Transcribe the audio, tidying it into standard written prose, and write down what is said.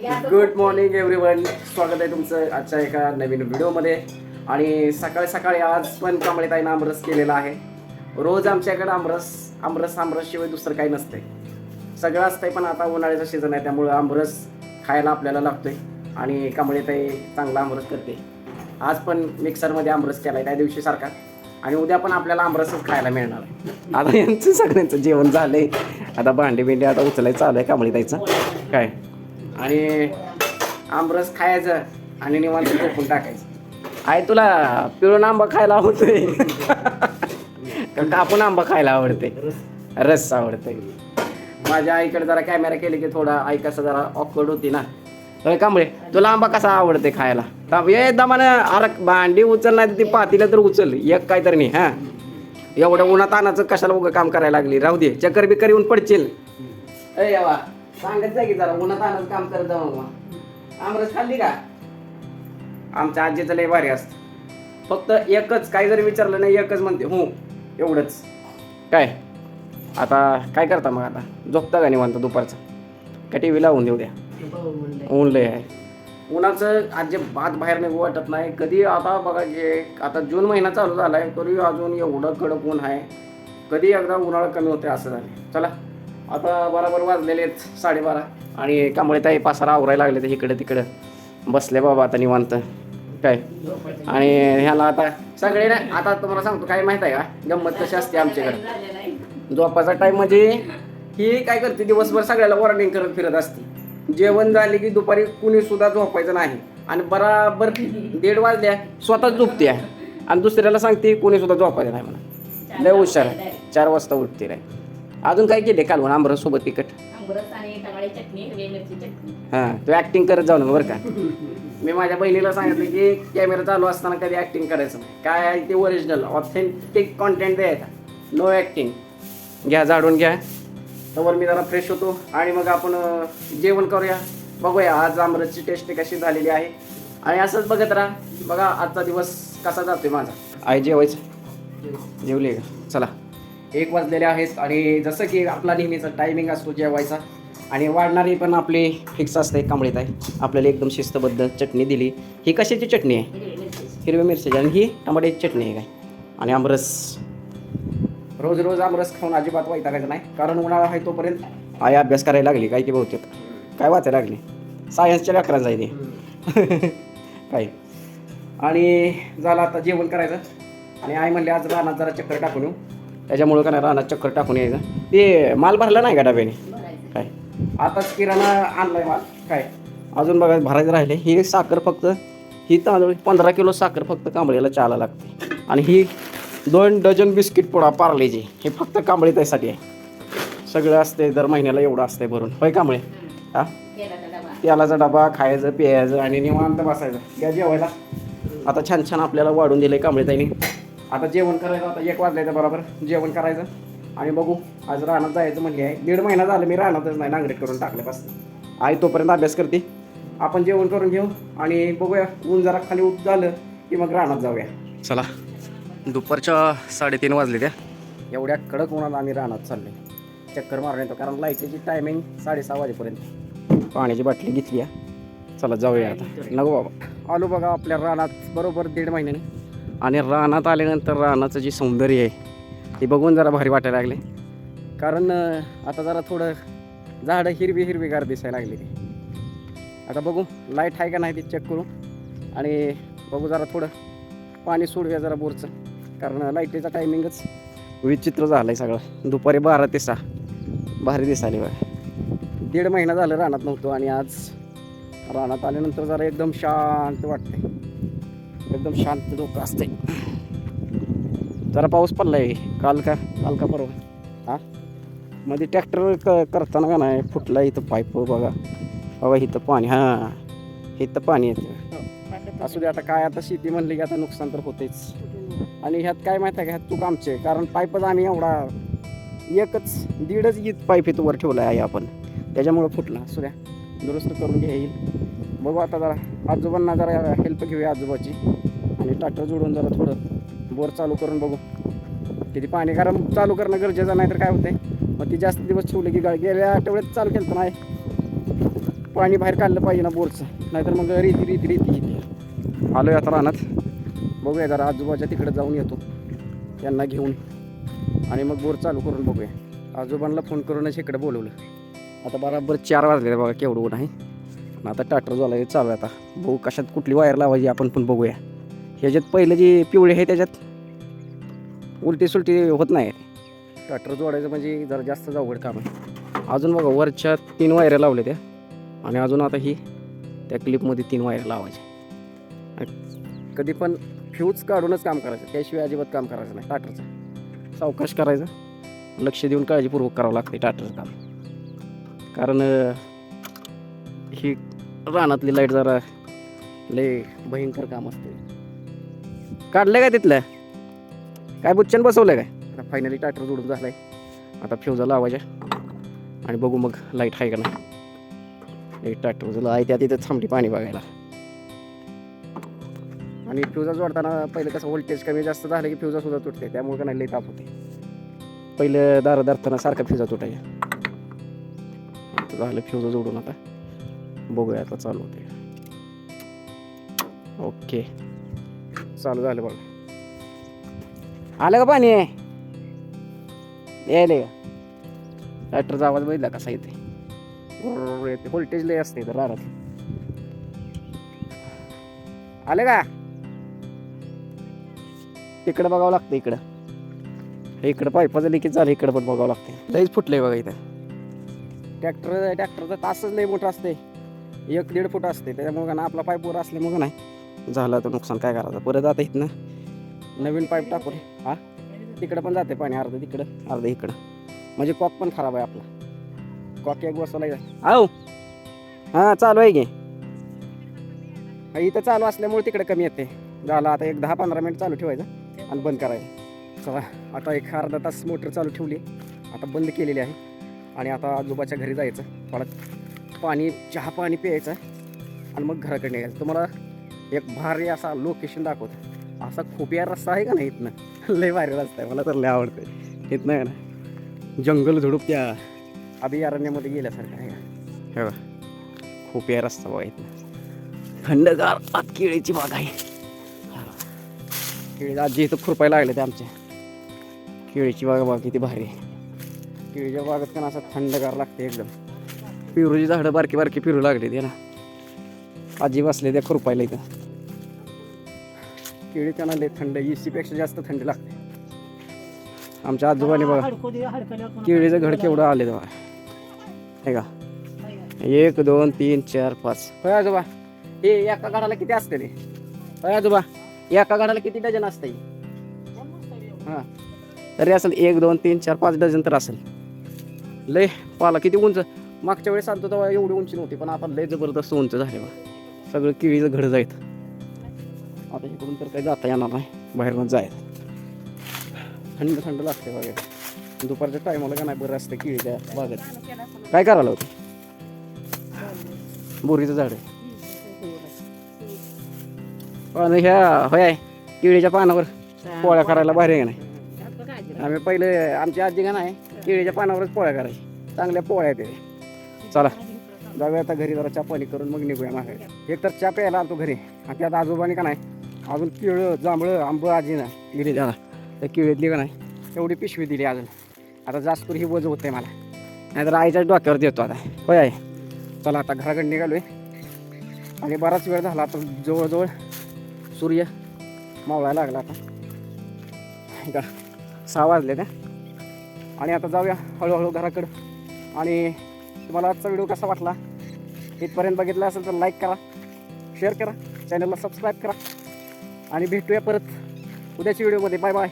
Good morning everyone. स्वागत आहे तुमचं आजच्या एका नवीन व्हिडिओमध्ये. आणि सकाळी सकाळी आज पण कांबळेताईनं आमरस केलेला आहे. रोज आमच्याकडे आमरस शिवाय दुसरं काही नसतंय. सगळं असतंय, पण आता उन्हाळ्याचा सीझन आहे त्यामुळं आमरस खायला आपल्याला लागतोय. आणि कांबळेताई चांगला आमरस करते. आज पण मिक्सरमध्ये आमरस केला आहे त्या दिवशी सारखा, आणि उद्या पण आपल्याला आमरसच खायला मिळणार आहे. आता यांचं सगळ्यांचं जेवण झालंय. आता भांडी आता उचलायचं चालू आहे कांबळेताईचं काय. आणि आमरस खायचं आणि निवांत झोपून टाकायचं. आहे तुला पिळून आंबा खायला आवडतोय का कापून आंबा खायला आवडते? रस आवडते. माझ्या आईकडे जरा कॅमेरा केले की थोडा आई कसं जरा ऑकवर्ड होती ना. होय कांबळे, तुला आंबा कसा आवडते खायला? ये दमानं अरे भांडी उचल नाही ती पातीला तर उचल एक काय तर नाही. हां, एवढं उन्हात आणायचं कशाला उगं काम करायला लागली? राहू दे, चक्कर बिक्कर येऊन पडशील. अरे यावा सांगत जा की जरा उन्हात आणायचं काम करत जाऊ. मग आमरस खाल्ली का? आमच्या आजीचं लय भारी असतं. फक्त एकच, काही जरी विचारलं नाही एकच म्हणते हो, एवढंच. काय आता काय करता मग? आता झोपता का निवांत दुपारचं? का टी व्ही लावून देऊ द्या? ऊन लय आहे. उन्हाचं अजिबात बाहेर निघू वाटत नाही कधी. आता बघा जे आता जून महिना चालू झाला आहे तरी अजून एवढं कडक ऊन आहे. कधी एकदा उन्हाळा कमी होते असं झाले. चला आता बरोबर वाजलेले आहेत 12:30. आणि कांबळेताई पासारा आवरायला लागले तर इकडे तिकडं बसले बाबा आता निवांत काय. आणि ह्याला आता सगळे नाही, आता तुम्हाला सांगतो काय माहीत आहे का गंमत कशी असते आमच्याकडे. झोपाचा टाईम म्हणजे ही काय करते, दिवसभर सगळ्याला वॉर्निंग करत फिरत असते. जेवण झाले की दुपारी कुणी सुद्धा झोपायचं नाही. आणि बराबर 1:30 वाजल्या स्वतःच झोपते आहे आणि दुसऱ्याला सांगते कुणी सुद्धा झोपायचं नाही म्हणा. लय हुशार आहे. 4 वाजता उठते नाही. अजून काय केले कालवण? आमरस सोबत तिखट. हां, तू ॲक्टिंग करत जाऊ ना बरं का. मी माझ्या बहिणीला सांगितलं की कॅमेरा चालू असताना कधी ॲक्टिंग करायचं नाही. काय आहे ते ओरिजिनल ऑथेंटिक कॉन्टेंट द्यायचा, नो ॲक्टिंग. घ्या झाडून घ्या. तर मी जरा फ्रेश होतो आणि मग आपण जेवण करूया. बघूया आज आमरसची टेस्ट कशी झालेली आहे. आणि असंच बघत राहा. बघा आजचा दिवस कसा जातोय माझा. आई जेवायचं? जेवली का? चला 1 वाजलेले आहेत. आणि जसं की आपला नेहमीचा टायमिंग असतो जेवायचा, आणि वाढणारी पण आपली फिक्स असते. कांबळेताई आपल्याला एकदम शिस्तबद्ध चटणी दिली. ही कशाची चटणी आहे? हिरव्या मिरची. आणि ही टमाट्याची चटणी आहे काय. आणि आमरस. रोज रोज आमरस खाऊन अजिबात वैतागायचं नाही, कारण उन्हाळा आहे तोपर्यंत आई अभ्यास करायला लागली. काय की बहुतेक काय वाचायला लागली, सायन्सच्या व्याकरण जायचे काय. आणि झालं आता जेवण करायचं. आणि आई म्हणली आज रानात जरा चक्कर टाकून येऊ. त्याच्यामुळं का नाही रानात चक्कर टाकून यायचं. ते माल भरला नाही का डब्याने? काय आताच किराणा आणलाय माल. काय अजून बघा भरायचं राहिले. ही साखर फक्त, ही तांदूळ 15 किलो साखर फक्त कांबळीला चहाला लागते. आणि ही 2 डझन बिस्किट पुडा पार्लेजी हे फक्त कांबळेताईसाठी आहे. सगळं असते दर महिन्याला एवढं असते भरून. होय कांबळे? हां, तेलाचा डबा, खायचं प्यायचं आणि निवांत बसायचं. या जेवायला आता छान छान आपल्याला वाढून दिलं आहे कांबळेताईने. आता जेवण करायचं. आता 1 वाजल्याचं बरोबर जेवण करायचं. आणि बघू आज रानात जायचं म्हणले आहे. 1.5 महिना झालं मी रानातच नाही, नांगरेट करून टाकल्यापासून. आई तोपर्यंत अभ्यास करते, आपण जेवण करून घेऊ आणि बघूया. ऊन जरा खाली उठ झालं की मग रानात जाऊया. चला दुपारच्या 3:30 वाजले. त्या एवढ्या कडक उन्हात आम्ही रानात चालले. चक्कर मारून येतो कारण लाईटीची टायमिंग 6:30 वाजेपर्यंत. पाण्याची बाटली घेतली आहे. चला जाऊया आता. नको बाबा, आलो बघा आपल्या रानात बरोबर 1.5 महिन्याने. आणि रानात आल्यानंतर रानाचं जे सौंदर्य आहे ते बघून जरा भारी वाटायला लागले. कारण आता जरा थोडं झाडं हिरवीगार दिसायला लागली. आता बघू लाईट आहे का नाही ते चेक करू. आणि बघू जरा थोडं पाणी सोडूया जरा बोरचं, कारण लाईटीचा टायमिंगच विचित्र झालं आहे सगळं. दुपारी 12 ते 6 भारी दिसायली बघा. 1.5 महिना झालं रानात नव्हतो आणि आज रानात आल्यानंतर जरा एकदम शांत वाटते. एकदम शांत डोकं असते. जरा पाऊस पडला आहे काल का परवा. हां, मध्ये ट्रॅक्टर करताना का नाही फुटला इथं पाईप. बघा इथं पाणी. हां, इथं पाणी येतं. असू दे आता काय. आता शेती म्हणली की आता नुकसान तर होतेच. आणि ह्यात काय माहिती आहे का, ह्यात चूक आमचे. कारण पाईपच आम्ही एवढा 1.5 पाईप इथं वर ठेवला आहे आपण, त्याच्यामुळं फुटला. असू द्या, दुरुस्त करून घेईल. बघू आता जरा आजोबांना जरा हेल्प घेऊया आजोबाची. आणि ट्रॅक्टर जोडून जरा थोडं बोर चालू करून बघू किती पाणी. कारण चालू करणं गरजेचं नाही तर काय होतं, मग ती जास्त दिवस ठेवले की गेल्या आठवड्यात चालू केलं तर नाही पाणी बाहेर काढलं पाहिजे ना बोरचं, नाहीतर मग रेती येते. आलो आता रानात, बघूया जरा आजोबाच्या तिकडे जाऊन येतो त्यांना घेऊन, आणि मग बोर चालू करून बघूया. आजोबांना फोन करूनच इकडे बोलवलं. आता बराबर 4 वाजले बघा, केवढं ऊन आहे. आता टाटर झालं चालू आहे. आता बघू कशात कुठली वायर लावायची आपण पण बघूया. ह्याच्यात पहिलं जे पिवळे आहे त्याच्यात उलटी सुलटी होत नाही. टाटर जोडायचं म्हणजे जरा जास्त अवघड काम आहे. अजून बघा वरच्या 3 वायऱ्या लावल्या त्या, आणि अजून आता ही त्या क्लिपमध्ये 3 वायऱ्या लावायच्या. कधी पण फ्यूज काढूनच काम करायचं, त्याशिवाय अजिबात काम करायचं नाही. टाटरचं सावकाश करायचं, लक्ष देऊन काळजीपूर्वक करावं लागते टाटरचं काम. कारण ही रानातली लाईट जरा लय भयंकर काम असते. काढलं काय तिथलं काय बुच्चन बसवलं काय? आता फायनली टाटर जोडून झालाय. आता फ्यूजा लावायच्या आणि बघू मग लाईट आहे का नाही. एक टाटर झालं आहे त्या तिथं थांबली पाणी बघायला. आणि फ्यूजा जोडताना पहिलं कसं व्होल्टेज कमी जास्त झालं की फ्यूजा सुद्धा तुटते, त्यामुळे का नाही लई ताप होते. पहिलं दारं धरताना सारखा फ्यूजा तुटायच्या. झालं फ्यूजा जोडून, आता बघूया आता चालू होते. ओके चालू झालं बघा. आलं का पाणी? यायले का? ट्रॅक्टरचा आवाज बघितला कसा येते? व्होल्टेज लय असते तर रानात. आलं का? तिकडं बघावं लागतं. इकडं पाईपाचं लिकेज झालं, इकडं पण बघावं लागतं. लईच फुटलंय बघा इथं. ट्रॅक्टरचा तासच लय मोठं असते, 1-1.5 फूट असते. त्याच्यामुळे ना आपला पाईप वर असल्यामुळे नाही झालं तर नुकसान काय करायचं. परत आता इथनं नवीन पाईप टाकून हा तिकडं पण जाते पाणी, अर्ध तिकडं अर्ध इकडं. म्हणजे कॉक पण खराब आहे आपला. कॉक एक बसवला आहो. हां चालू आहे की इथं चालू असल्यामुळे तिकडे कमी येते. झालं आता एक 10-15 मिनिट चालू ठेवायचं आणि बंद करायचं. चला आता एक अर्धा तास मोटर चालू ठेवली, आता बंद केलेली आहे. आणि आता आजोबाच्या घरी जायचं, थोडं पाणी चहा पाणी प्यायचं आणि मग घराकडे निघायचं. तुम्हाला एक भारी असा लोकेशन दाखवतो. असा खोपिया रस्ता आहे का नाही इथनं, लय भारी रस्ता आहे, मला तर लय आवडतं. इथनं आहे ना जंगल झुडूप त्या अभयारण्यामध्ये गेल्यासारखं आहे का. हे बघा खोपिया रस्ता बघा इथनं, थंडगार आत केळीची बाग आहे. केळी आजी इथं खुरपायला लागले ते आमच्या. केळीची बाग बघा किती भारी आहे. केळीच्या बागेत पण असं थंडगार लागते एकदम. पिरूची झाडं बारकी बारकी पिरू लागले ते ना, आजी बसले त्या खुरपायला इथं. केळी त्यांना लय थंड, AC पेक्षा जास्त थंडी लागते. आमच्या आजोबाने बघा केळीचं घड केवढं आले बघा. हे का 1 2 3 4 5. होय आजोबा, हे एका घडाला किती असते रे? होय आजोबा, एका घडाला किती डझन असते? हां तरी असेल 1 2 3 4 5 डझन तर असेल. लय पाला किती उंच. मागच्या वेळेस सांगतो तेव्हा एवढी उंची नव्हती, पण आता लय जबरदस्त उंच झाले बा. सगळं केळीचं घड जायत. आता इकडून तर काही जाता येणार नाही, बाहेरून जायचं. थंड थंड लागते बघा. दुपारच्या टायमाला का नाही बरं असतं केळीच्या बागेत. काय करायला होतं? बोरीचं झाड आहे. पण ह्या होय केळीच्या पानावर पोळ्या करायला भारी आहे का नाही. आम्ही पहिले आमची आजी का नाही केळीच्या पानावरच पोळ्या करायची, चांगल्या पोळ्या ते. चला जाऊया आता घरी, जरा चहा पाणी करून मग निघूया मागे. एक तर चहा प्यायला आलो घरी, आणि त्यात आजोबाने का नाही अजून केळं जांभळं आंबं आजी ना दिली त्याला. त्या केळीतली का नाही एवढी पिशवी दिली अजून. आता जास्त ही वज होते मला, नाहीतर आईच्याच डोक्यावर देतो आता. होय आहे. चला आता घराकडे निघालोय, आणि बराच वेळ झाला आता, जवळजवळ सूर्य मावळायला लागला आता. 6 वाजले त्या. आणि आता जाऊया हळूहळू घराकडं. आणि तुम्हाला आजचा व्हिडिओ कसा वाटला, इथपर्यंत बघितला असेल तर लाईक करा, शेअर करा, चॅनलला सबस्क्राईब करा. आणि भेटूया परत उद्याच्या व्हिडिओमध्ये. Bye bye.